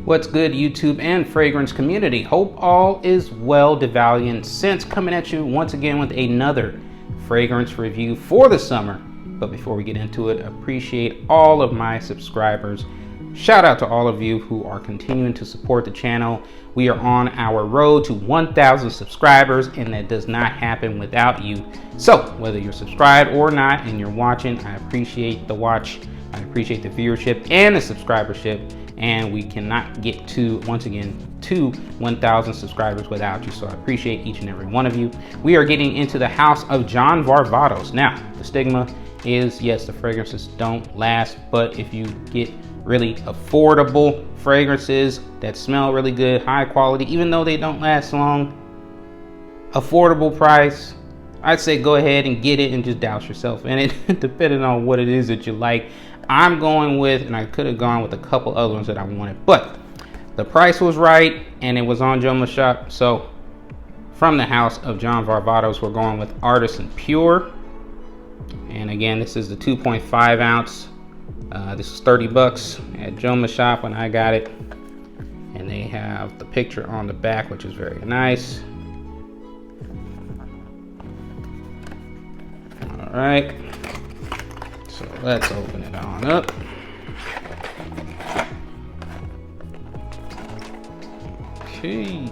What's good, YouTube and fragrance community? Hope all is well. Devalian Scents coming at you once again with another fragrance review for the summer. But before we get into it, appreciate all of my subscribers. Shout out to all of you who are continuing to support the channel. We are on our road to 1,000 subscribers, and that does not happen without you. So whether you're subscribed or not and you're watching, I appreciate the watch. I appreciate the viewership and the subscribership. And we cannot get to, once again, to 1,000 subscribers without you. So I appreciate each and every one of you. We are getting into the house of John Varvatos. Now, the stigma is, yes, the fragrances don't last, but if you get really affordable fragrances that smell really good, high quality, even though they don't last long, affordable price, I'd say go ahead and get it and just douse yourself in it, depending on what it is that you like. I'm going with, and I could have gone with a couple other ones that I wanted, but the price was right and it was on Joma Shop. So from the house of John Varvatos, we're going with Artisan Pure. And again, this is the 2.5 ounce. This is 30 bucks at Joma Shop when I got it. And they have the picture on the back, which is very nice. All right. So let's open it on up. Okay.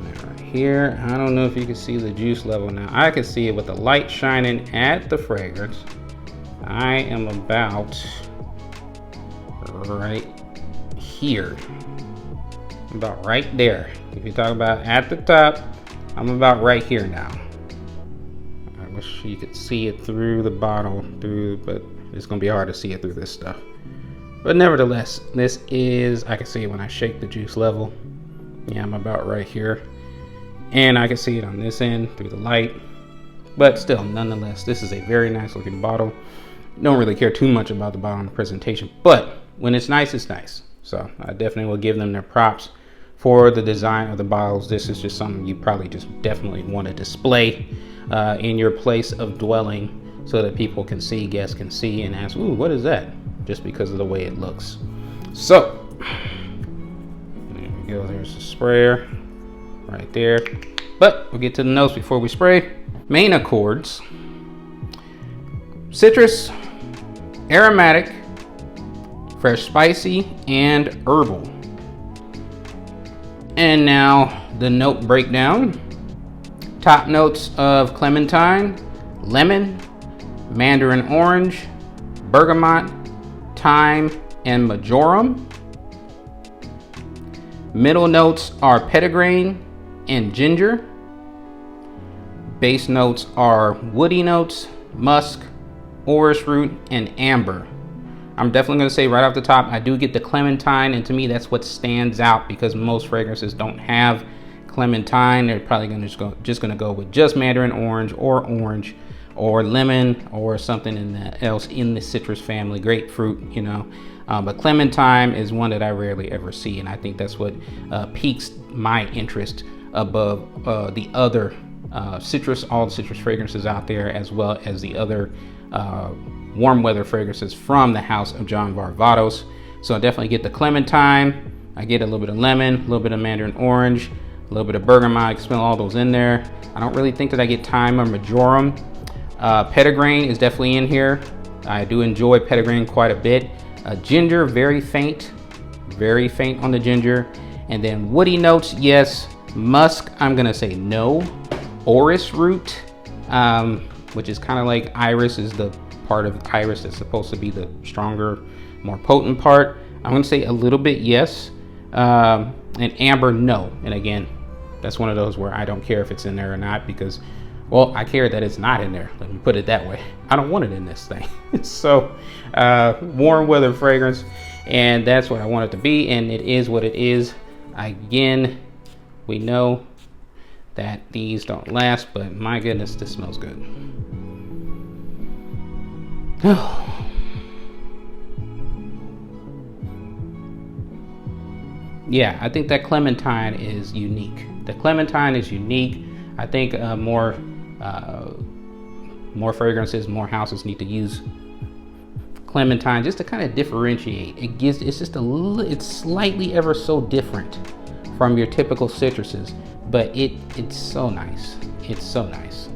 Right here, I don't know if you can see the juice level now. I can see it with the light shining at the fragrance. I am about right here. About right there. If you talk about at the top, I'm about right here now. I wish you could see it through the bottle, but it's gonna be hard to see it through this stuff. But nevertheless, this is, I can see it when I shake the juice level. Yeah, I'm about right here. And I can see it on this end through the light. But still, nonetheless, this is a very nice looking bottle. Don't really care too much about the bottle and the presentation, but when it's nice, it's nice. So I definitely will give them their props for the design of the bottles. This is just something you probably just definitely want to display in your place of dwelling so that people can see, guests can see and ask, ooh, what is that? Just because of the way it looks. So there we go, there's the sprayer right there. But we'll get to the notes before we spray. Main accords: citrus, aromatic, fresh spicy, and herbal. And now the note breakdown. Top notes of clementine, lemon, mandarin orange, bergamot, thyme, and marjoram. Middle notes are petitgrain and ginger. Base notes are woody notes, musk, orris root, and amber. I'm definitely going to say right off the top, I do get the clementine, and to me that's what stands out because most fragrances don't have clementine. They're probably going to go with just mandarin orange or lemon or something else in the citrus family, grapefruit, you know. But clementine is one that I rarely ever see, and I think that's what piques my interest above the other all the citrus fragrances out there, as well as the other warm weather fragrances from the house of John Varvatos. So I definitely get the clementine. I get a little bit of lemon, a little bit of mandarin orange, a little bit of bergamot. I can smell all those in there. I don't really think that I get thyme or marjoram. Petitgrain is definitely in here. I do enjoy petitgrain quite a bit. Ginger, very faint on the ginger. And then woody notes, yes. Musk, I'm gonna say no. Orris root, which is kind of like iris, is the part of iris that's supposed to be the stronger, more potent part. I'm gonna say a little bit yes. And amber, no. And again, that's one of those where I don't care if it's in there or not, because, well, I care that it's not in there. Let me put it that way. I don't want it in this thing. So warm weather fragrance, and that's what I want it to be, and it is what it is. Again, we know that these don't last, but my goodness, this smells good. Yeah, I think that clementine is unique. The clementine is unique. I think more fragrances, more houses need to use clementine, just to kind of differentiate. It's just it's slightly ever so different from your typical citruses, but it's so nice. It's so nice.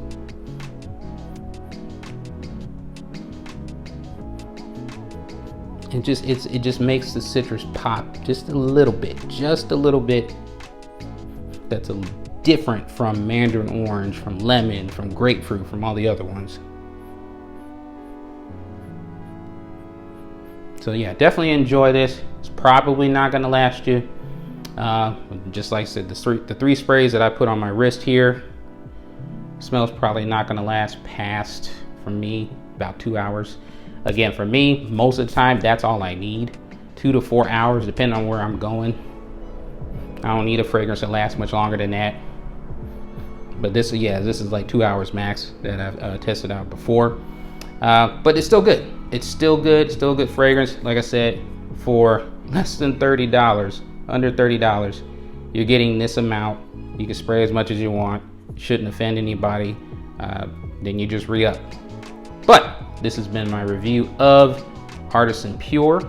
It just makes the citrus pop just a little bit. That's different from mandarin orange, from lemon, from grapefruit, from all the other ones. So yeah, definitely enjoy this. It's probably not gonna last you. Just like I said, the three sprays that I put on my wrist here, smells probably not gonna last past, for me, about 2 hours. Again, for me, most of the time, that's all I need. 2 to 4 hours, depending on where I'm going. I don't need a fragrance that lasts much longer than that. But this is like 2 hours max that I've tested out before. But it's still good. It's still good fragrance. Like I said, for less than $30, under $30, you're getting this amount. You can spray as much as you want. Shouldn't offend anybody. Then you just re-up. But this has been my review of Artisan Pure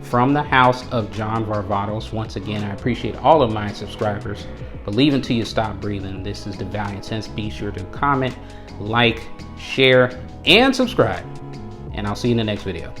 from the house of John Varvatos. Once again, I appreciate all of my subscribers. Believe until you stop breathing. This is the Valiant Sense. Be sure to comment, like, share, and subscribe. And I'll see you in the next video.